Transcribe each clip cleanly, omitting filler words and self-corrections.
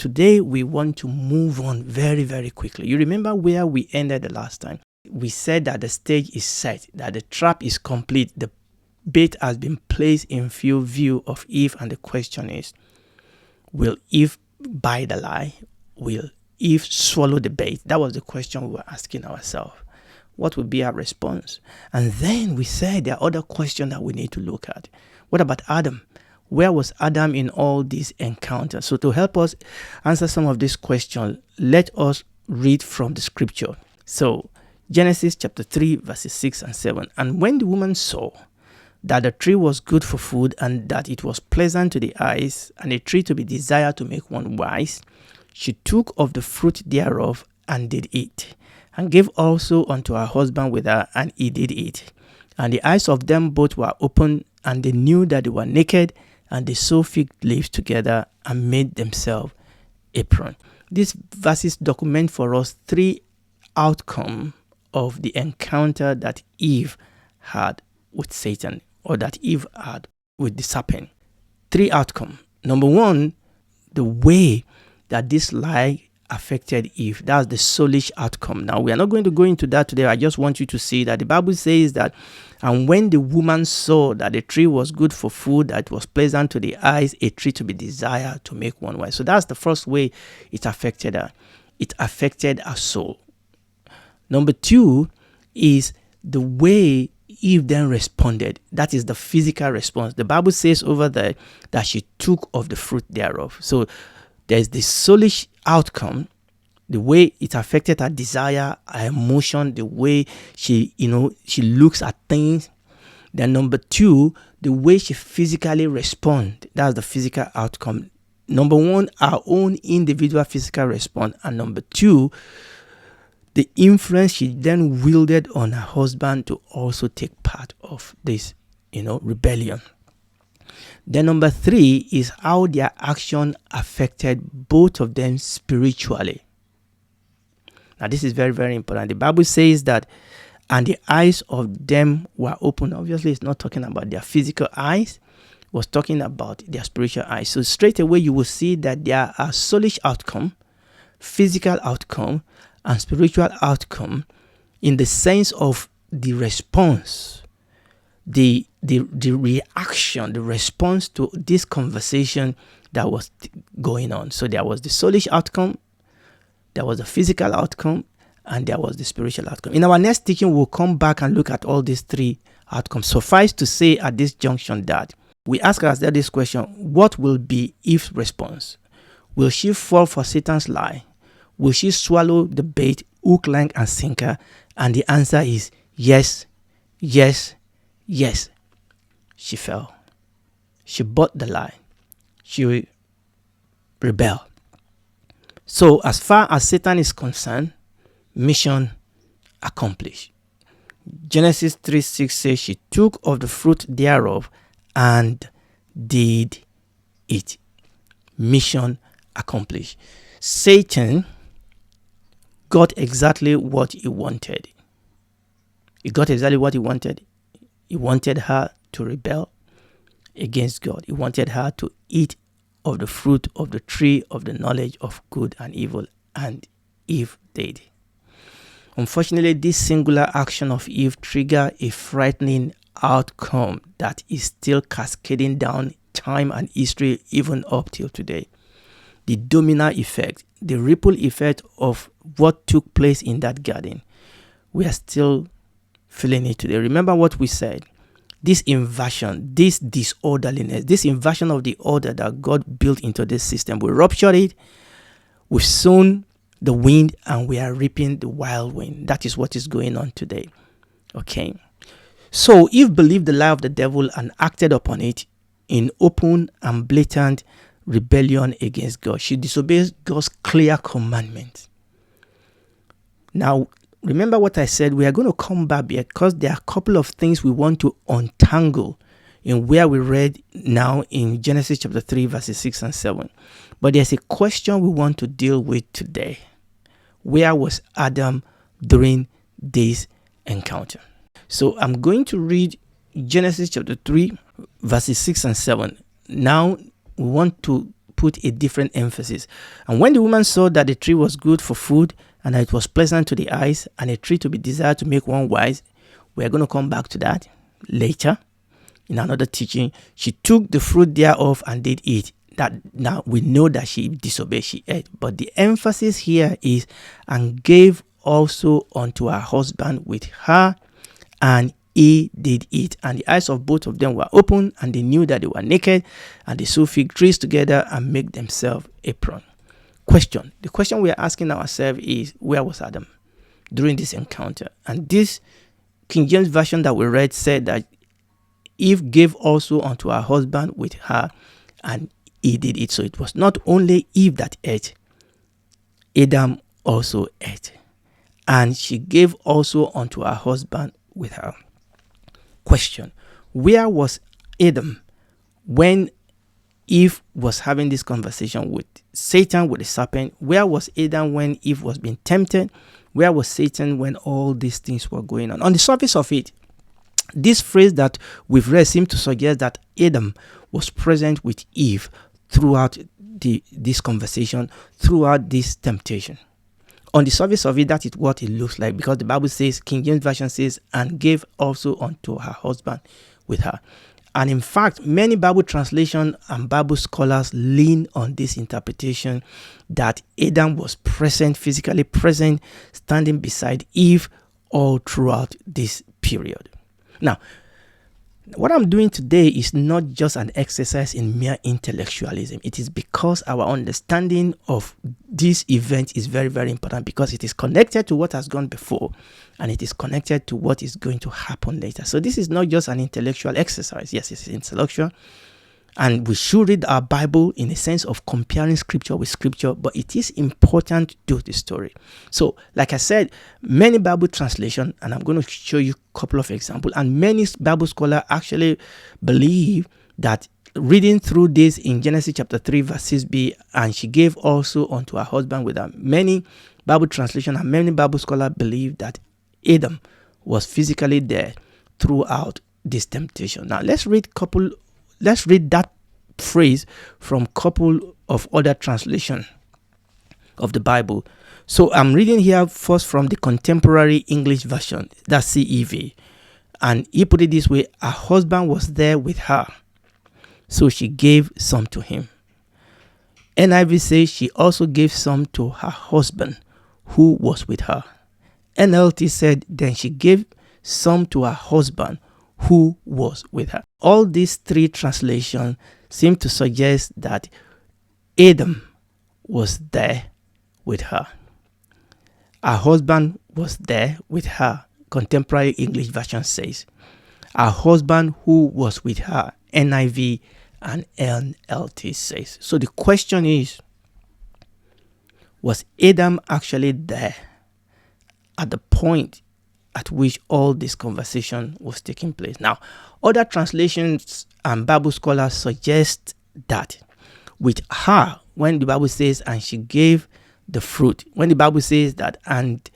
today we want to move on very, very quickly. You remember where we ended the last time? We said that the stage is set, that the trap is complete, the bait has been placed in full view of Eve, and the question is, will Eve buy the lie? Will Eve swallow the bait? That was the question we were asking ourselves. What would be our response? And then we said there are other questions that we need to look at. What about Adam? Where was Adam in all these encounters? So to help us answer some of these questions, let us read from the scripture. So Genesis chapter 3 verses 6 and 7. And when the woman saw that the tree was good for food, and that it was pleasant to the eyes, and a tree to be desired to make one wise, she took of the fruit thereof and did eat, and gave also unto her husband with her, and he did eat. And the eyes of them both were open, and they knew that they were naked, and they sewed fig leaves together and made themselves apron. These verses document for us three outcomes of the encounter that Eve had with Satan, or that Eve had with the serpent. Three outcomes. Number one, the way that this lie affected Eve. That's the soulish outcome. Now, we are not going to go into that today. I just want you to see that the Bible says that, and when the woman saw that the tree was good for food, that it was pleasant to the eyes, a tree to be desired to make one wise. So that's the first way it affected her. It affected her soul. Number two is the way Eve then responded. That is the physical response. The Bible says over there that she took of the fruit thereof. So there's the soulish outcome, the way it affected her desire, her emotion, the way she looks at things. Then number two, the way she physically responds. That's the physical outcome. Number one, our own individual physical response. And number two, the influence she then wielded on her husband to also take part of this, rebellion. Then number three is how their action affected both of them spiritually. Now this is very, very important. The Bible says that, and the eyes of them were open. Obviously, it's not talking about their physical eyes. It was talking about their spiritual eyes. So straight away, you will see that there are soulish outcome, physical outcome, and spiritual outcome in the sense of the response, the reaction, the response to this conversation that was going on. So there was the soulish outcome, there was the physical outcome, and there was the spiritual outcome. In our next teaching, we'll come back and look at all these three outcomes. Suffice to say at this junction that we ask ourselves this question: what will be Eve's response? Will she fall for Satan's lie? Will she swallow the bait, hook, line, and sinker? And the answer is yes, yes, yes. She fell. She bought the lie. She rebelled. So as far as Satan is concerned, mission accomplished. Genesis 3:6 says she took of the fruit thereof and did eat. Mission accomplished. Satan got exactly what he wanted. He got exactly what he wanted. He wanted her to rebel against God. He wanted her to eat of the fruit of the tree of the knowledge of good and evil, and Eve did. Unfortunately, this singular action of Eve triggered a frightening outcome that is still cascading down time and history even up till today. The domino effect, the ripple effect of what took place in that garden, we are still feeling it today. Remember what we said. This inversion, this disorderliness, this inversion of the order that God built into this system, we ruptured it, we've sown the wind, and we are reaping the wild wind. That is what is going on today. Okay. So Eve believed the lie of the devil and acted upon it in open and blatant rebellion against God. She disobeyed God's clear commandment. Now, remember what I said, we are going to come back here because there are a couple of things we want to untangle in where we read now in Genesis chapter 3 verses 6 and 7. But there's a question we want to deal with today. Where was Adam during this encounter? So I'm going to read Genesis chapter 3 verses 6 and 7. Now we want to put a different emphasis. And when the woman saw that the tree was good for food, and that it was pleasant to the eyes, and a tree to be desired to make one wise, we're going to come back to that later in another teaching. She took the fruit thereof and did eat. That now we know that she disobeyed, she ate. But the emphasis here is, and gave also unto her husband with her, and he did eat. And the eyes of both of them were open, and they knew that they were naked, and they sewed fig trees together and make themselves apron. Question. The question we are asking ourselves is, where was Adam during this encounter? And this King James version that we read said that Eve gave also unto her husband with her, and he did it. So it was not only Eve that ate, Adam also ate. And she gave also unto her husband with her. Question. Where was Adam when Eve was having this conversation with Satan, with the serpent? Where was Adam when Eve was being tempted? Where was Satan when all these things were going on? On the surface of it, this phrase that we've read seems to suggest that Adam was present with Eve throughout this conversation, throughout this temptation. On the surface of it, that is what it looks like, because the Bible says, King James Version says, and gave also unto her husband with her. And in fact, many Bible translation and Bible scholars lean on this interpretation that Adam was present, physically present, standing beside Eve all throughout this period. Now, what I'm doing today is not just an exercise in mere intellectualism. It is because our understanding of this event is very, very important, because it is connected to what has gone before, and it is connected to what is going to happen later. So this is not just an intellectual exercise. Yes, it's intellectual, and we should read our Bible in a sense of comparing scripture with scripture, but it is important to do the story. So, like I said, many Bible translation, and I'm going to show you a couple of examples, and many Bible scholars actually believe that reading through this in Genesis chapter 3 verses B, and she gave also unto her husband with her. Many Bible translation and many Bible scholars believe that Adam was physically there throughout this temptation. Now let's read that phrase from couple of other translation of the Bible. So I'm reading here first from the Contemporary English Version, that's CEV. And he put it this way: her husband was there with her, so she gave some to him. NIV says she also gave some to her husband who was with her. NLT said then she gave some to her husband who was with her. All these three translations seem to suggest that Adam was there with her. Her husband was there with her. Contemporary English Version says her husband who was with her. NIV and NLT says. So the question is, was Adam actually there at the point at which all this conversation was taking place? Now, other translations and Bible scholars suggest that with her, when the Bible says, and she gave the fruit, when the Bible says that, and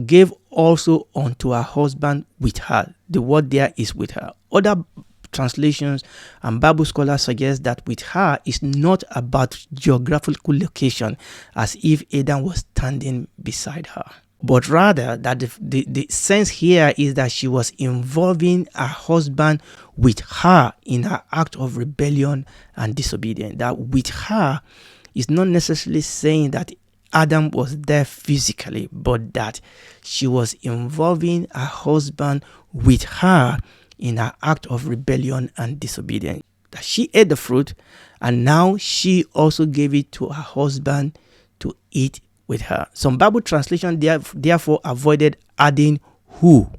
gave also unto her husband with her, the word there is with her. Other translations and Bible scholars suggest that with her is not about geographical location, as if Adam was standing beside her, but rather that the sense here is that she was involving her husband with her in her act of rebellion and disobedience. That with her is not necessarily saying that Adam was there physically, but that she was involving her husband with her in her act of rebellion and disobedience. That she ate the fruit, and now she also gave it to her husband to eat with her. Some Bible translation therefore avoided adding who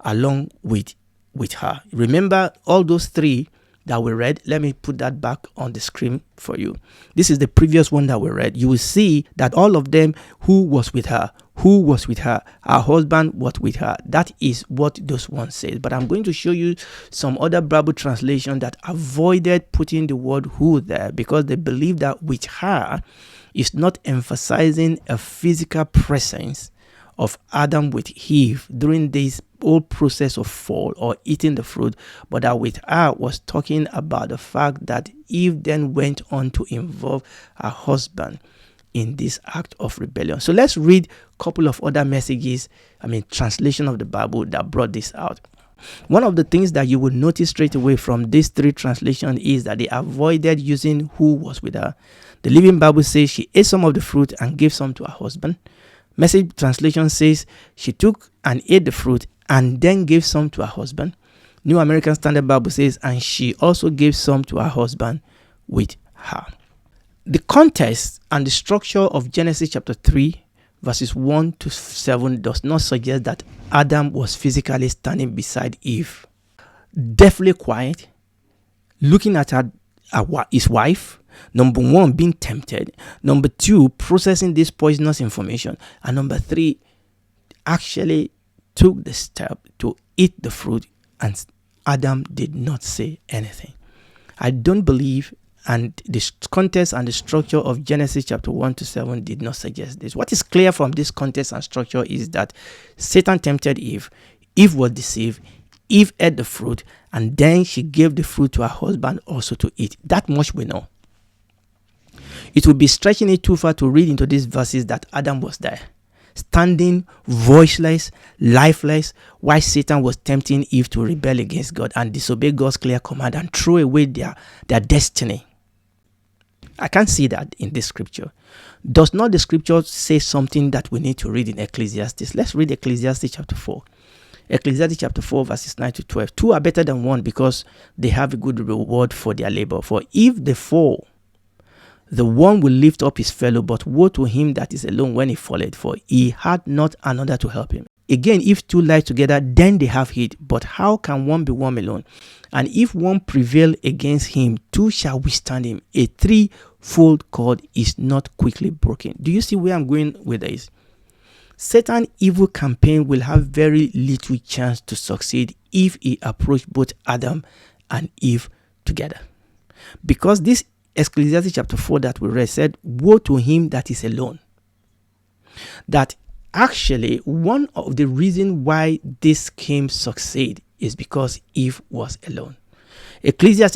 along with her. Remember all those three that we read? Let me put that back on the screen for you. This is the previous one that we read. You will see that all of them, who was with her, her husband was with her. That is what those ones say. But I'm going to show you some other Bible translation that avoided putting the word who there, because they believe that with her is not emphasizing a physical presence of Adam with Eve during this whole process of fall or eating the fruit, but that with her was talking about the fact that Eve then went on to involve her husband in this act of rebellion. So let's read a couple of other translation of the Bible that brought this out. One of the things that you will notice straight away from these three translations is that they avoided using who was with her. The Living Bible says she ate some of the fruit and gave some to her husband. Message translation says she took and ate the fruit and then gave some to her husband. New American Standard Bible says, and she also gave some to her husband with her. The context and the structure of Genesis chapter 3 verses 1 to 7 does not suggest that Adam was physically standing beside Eve, definitely quiet, looking at his wife. Number 1, being tempted. Number 2, processing this poisonous information. And number 3, actually took the step to eat the fruit, and Adam did not say anything. I don't believe, and the context and the structure of Genesis chapter 1 to 7 did not suggest this. What is clear from this context and structure is that Satan tempted Eve. Eve was deceived. Eve ate the fruit, and then she gave the fruit to her husband also to eat. That much we know. It would be stretching it too far to read into these verses that Adam was there, standing voiceless, lifeless, while Satan was tempting Eve to rebel against God and disobey God's clear command and throw away their destiny. I can't see that in this scripture. Does not the scripture say something that we need to read in Ecclesiastes? Let's read Ecclesiastes chapter 4. Ecclesiastes chapter 4 verses 9 to 12. 2 are better than 1 because they have a good reward for their labor. For if they fall, the one will lift up his fellow, but woe to him that is alone when he falleth, for he had not another to help him. Again, if two lie together, then they have heat. But how can one be warm alone? And if one prevail against him, two shall withstand him. A threefold cord is not quickly broken. Do you see where I'm going with this? Satan's evil campaign will have very little chance to succeed if he approached both Adam and Eve together. Because this Ecclesiastes chapter 4 that we read said, woe to him that is alone. That actually one of the reasons why this scheme succeed is because Eve was alone. Ecclesiastes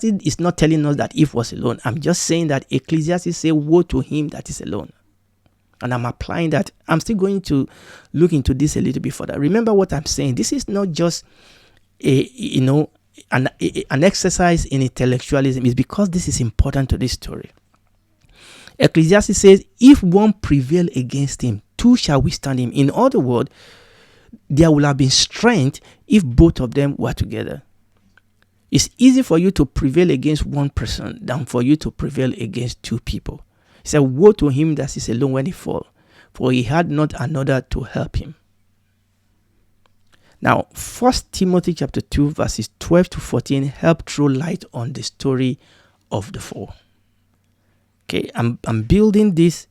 is not telling us that Eve was alone. I'm just saying that Ecclesiastes say woe to him that is alone. And I'm applying that. I'm still going to look into this a little bit further. Remember what I'm saying. This is not just an exercise in intellectualism. Is because this is important to this story. Ecclesiastes says, if one prevail against him, two shall withstand him. In other words, there will have been strength if both of them were together. It's easy for you to prevail against one person than for you to prevail against two people. He said, woe to him that is alone when he fall, for he had not another to help him. Now, 1 Timothy chapter 2 verses 12 to 14 help throw light on the story of the fall. Okay, I'm building this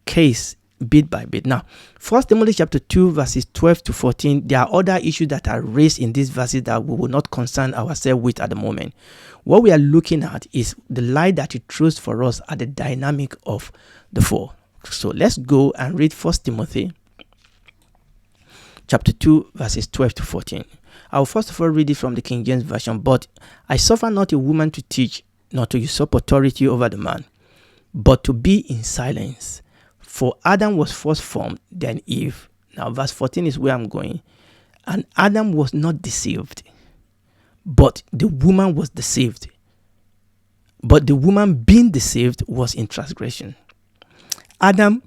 case bit by bit. Now, 1 Timothy chapter 2 verses 12 to 14, there are other issues that are raised in these verses that we will not concern ourselves with at the moment. What we are looking at is the light that it throws for us at the dynamic of the fall. So let's go and read 1 Timothy chapter 2 verses 12 to 14. I will first of all read it from the King James Version. But I suffer not a woman to teach, nor to usurp authority over the man, but to be in silence. For Adam was first formed, then Eve. Now verse 14 is where I'm going. And Adam was not deceived, but the woman was deceived. But the woman being deceived was in transgression. Adam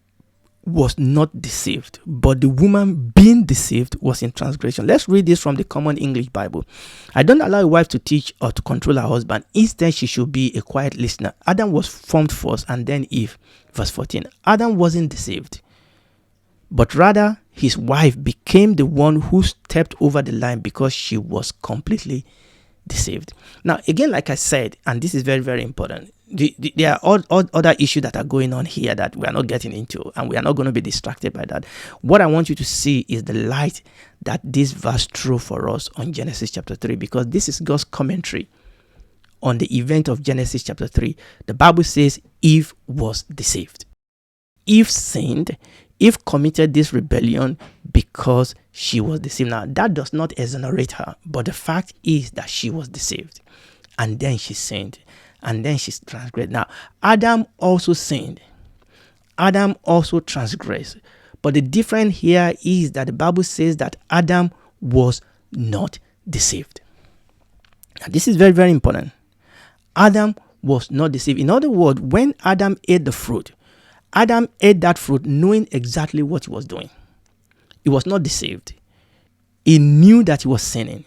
was not deceived, but the woman being deceived was in transgression. Let's read this from the Common English Bible. I don't allow a wife to teach or to control her husband. Instead, she should be a quiet listener. Adam was formed first and then Eve. Verse 14. Adam wasn't deceived, but rather his wife became the one who stepped over the line because she was completely deceived. Now, again, like I said, and this is very, very important, there are all other issues that are going on here that we are not getting into, and we are not going to be distracted by that. What I want you to see is the light that this verse threw for us on Genesis chapter 3, because this is God's commentary on the event of Genesis chapter 3. The Bible says Eve was deceived. Eve sinned. Eve committed this rebellion because she was deceived. Now, that does not exonerate her, but the fact is that she was deceived. And then she sinned. And then she transgressed. Now, Adam also sinned. Adam also transgressed. But the difference here is that the Bible says that Adam was not deceived. Now, this is very, very important. Adam was not deceived. In other words, when Adam ate the fruit, Adam ate that fruit knowing exactly what he was doing. He was not deceived. He knew that he was sinning.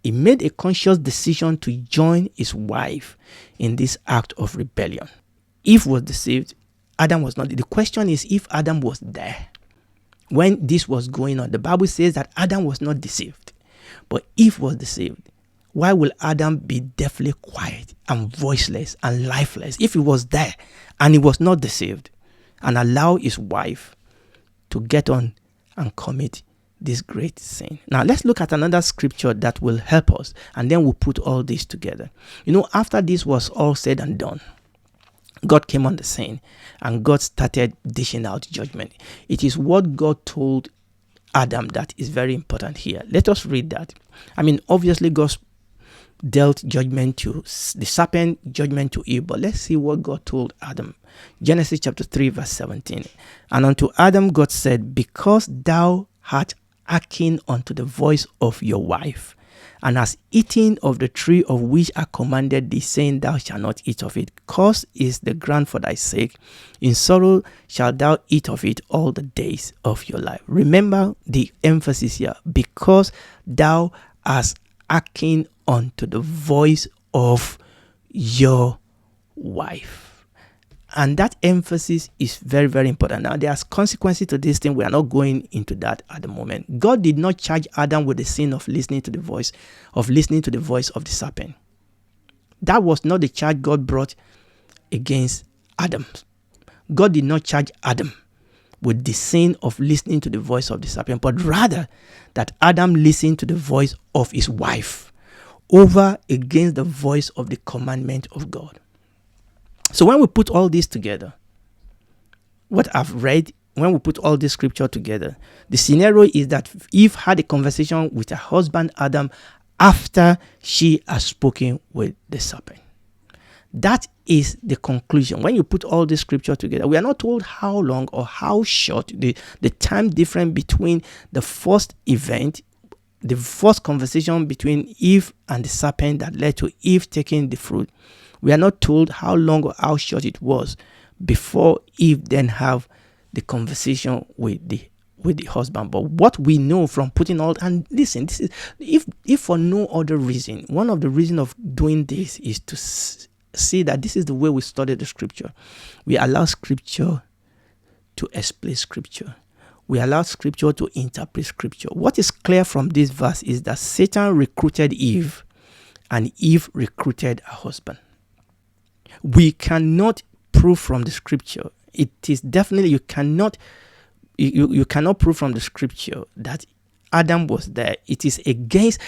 He made a conscious decision to join his wife in this act of rebellion. Eve was deceived. Adam was not. The question is if Adam was there when this was going on. The Bible says that Adam was not deceived, but Eve was deceived. Why will Adam be deathly quiet and voiceless and lifeless if he was there and he was not deceived and allow his wife to get on and commit this great sin? Now, let's look at another scripture that will help us, and then we'll put all this together. After this was all said and done, God came on the scene and God started dishing out judgment. It is what God told Adam that is very important here. Let us read that. Obviously, God dealt judgment to the serpent, judgment to Eve, but let's see what God told Adam. Genesis chapter 3 verse 17. And unto Adam God said, because thou art hearkened unto the voice of your wife, and hast eaten of the tree of which I commanded thee, saying, thou shalt not eat of it. Cursed is the ground for thy sake. In sorrow shalt thou eat of it all the days of your life. Remember the emphasis here. Because thou hast hearkened unto the voice of your wife. And that emphasis is very, very important. Now, there's consequences to this thing. We are not going into that at the moment. God did not charge Adam with the sin of listening to the voice of the serpent. That was not the charge God brought against Adam. God did not charge Adam with the sin of listening to the voice of the serpent, but rather that Adam listened to the voice of his wife over against the voice of the commandment of God. So when we put all this together, what I've read, when we put all this scripture together, the scenario is that Eve had a conversation with her husband Adam after she has spoken with the serpent. That is the conclusion. When you put all this scripture together, we are not told how long or how short the time difference between the first event, the first conversation between Eve and the serpent that led to Eve taking the fruit. We are not told how long or how short it was before Eve then have the conversation with the husband. But what we know from putting all, and listen, this is if for no other reason, one of the reasons of doing this is to see that this is the way we study the scripture. We allow scripture to explain scripture. We allow scripture to interpret scripture. What is clear from this verse is that Satan recruited Eve and Eve recruited her husband. We cannot prove from the scripture. It is definitely, you cannot prove from the scripture that Adam was there. It is against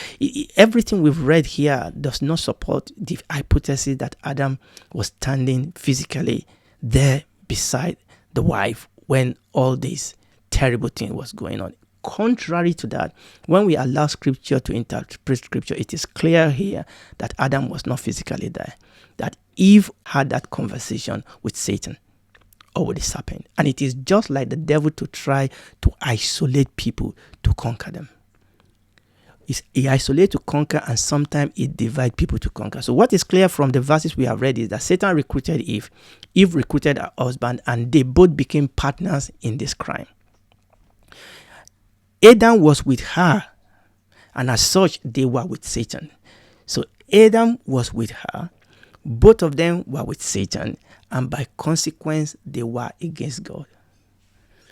everything we've read here does not support the hypothesis that Adam was standing physically there beside the wife when all this terrible thing was going on. Contrary to that, when we allow scripture to interpret scripture, it is clear here that Adam was not physically there, that Eve had that conversation with Satan or with the serpent. And it is just like the devil to try to isolate people to conquer them. He isolates to conquer, and sometimes he divides people to conquer. So what is clear from the verses we have read is that Satan recruited Eve, Eve recruited her husband, and they both became partners in this crime. Adam was with her, and as such, they were with Satan. So Adam was with her, both of them were with Satan, and by consequence, they were against God.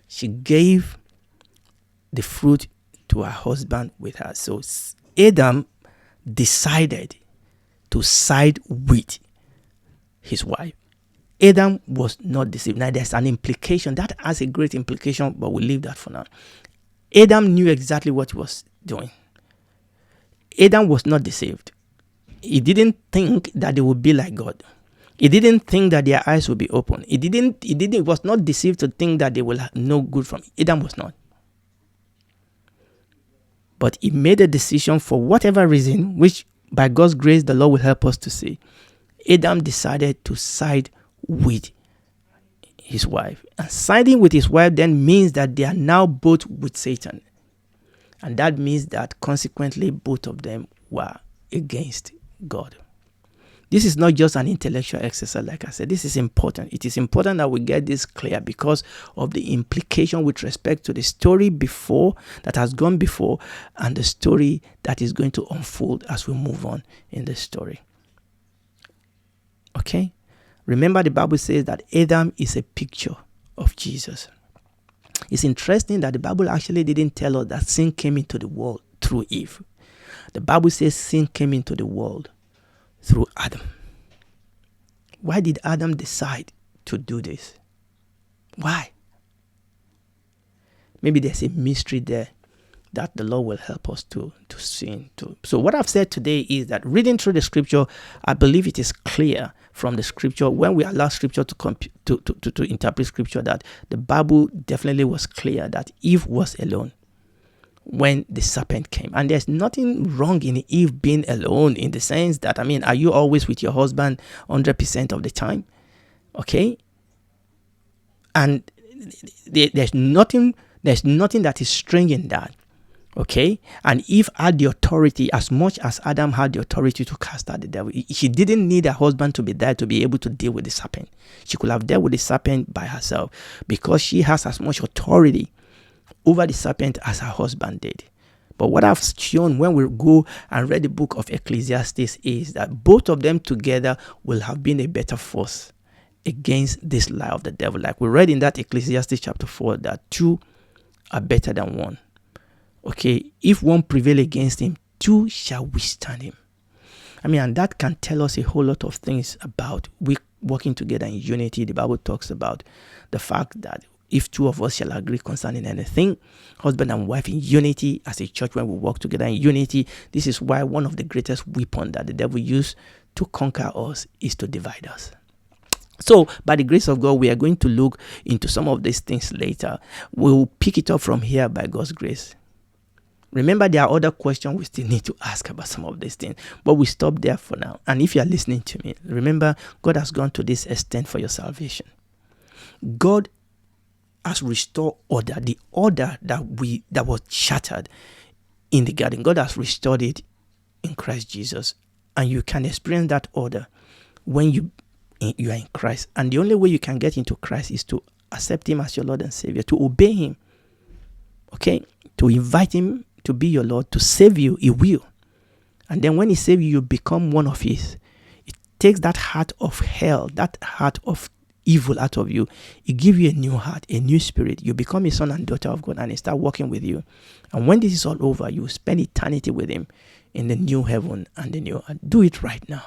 She gave the fruit to her husband with her. So Adam decided to side with his wife. Adam was not deceived. Now, there's an implication. That has a great implication, but we'll leave that for now. Adam knew exactly what he was doing. Adam was not deceived. He didn't think that they would be like God. He didn't think that their eyes would be open. He was not deceived to think that they will know good from it. Adam was not. But he made a decision for whatever reason, which by God's grace, the Lord will help us to see. Adam decided to side with his wife. And siding with his wife then means that they are now both with Satan. And that means that consequently, both of them were against God. This is not just an intellectual exercise, like I said. This is important. It is important that we get this clear because of the implication with respect to the story before, that has gone before, and the story that is going to unfold as we move on in the story. Okay? Remember, the Bible says that Adam is a picture of Jesus. It's interesting that the Bible actually didn't tell us that sin came into the world through Eve. The Bible says sin came into the world through Adam. Why did Adam decide to do this? Why? Maybe there's a mystery there that the Lord will help us to see into. So what I've said today is that reading through the scripture, I believe it is clear from the scripture, when we allow scripture to interpret scripture, that the Bible definitely was clear that Eve was alone when the serpent came. And there's nothing wrong in Eve being alone, in the sense that, are you always with your husband 100% of the time? Okay? And there's nothing that is strange in that. Okay? And Eve had the authority as much as Adam had the authority to cast out the devil. She didn't need her husband to be there to be able to deal with the serpent. She could have dealt with the serpent by herself because she has as much authority over the serpent as her husband did. But what I've shown when we go and read the book of Ecclesiastes is that both of them together will have been a better force against this lie of the devil. Like we read in that Ecclesiastes chapter 4, that two are better than one. Okay, if one prevail against him, two shall withstand him. And that can tell us a whole lot of things about we working together in unity. The Bible talks about the fact that if two of us shall agree concerning anything, husband and wife in unity, as a church, when we work together in unity, this is why one of the greatest weapons that the devil used to conquer us is to divide us. So, by the grace of God, we are going to look into some of these things later. We'll pick it up from here by God's grace. Remember, there are other questions we still need to ask about some of these things, but we stop there for now. And if you are listening to me, remember, God has gone to this extent for your salvation. God has restored order, the order that was shattered in the garden. God has restored it in Christ Jesus, and you can experience that order when you are in Christ. And the only way you can get into Christ is to accept Him as your Lord and Savior, to obey Him, okay, to invite Him to be your Lord, to save you. He will. And then when He saves you, you become one of His. It takes that heart of hell, that heart of evil out of you. He gives you a new heart, a new spirit. You become a son and daughter of God, and He starts working with you. And when this is all over, you spend eternity with Him in the new heaven and the new earth. Do it right now.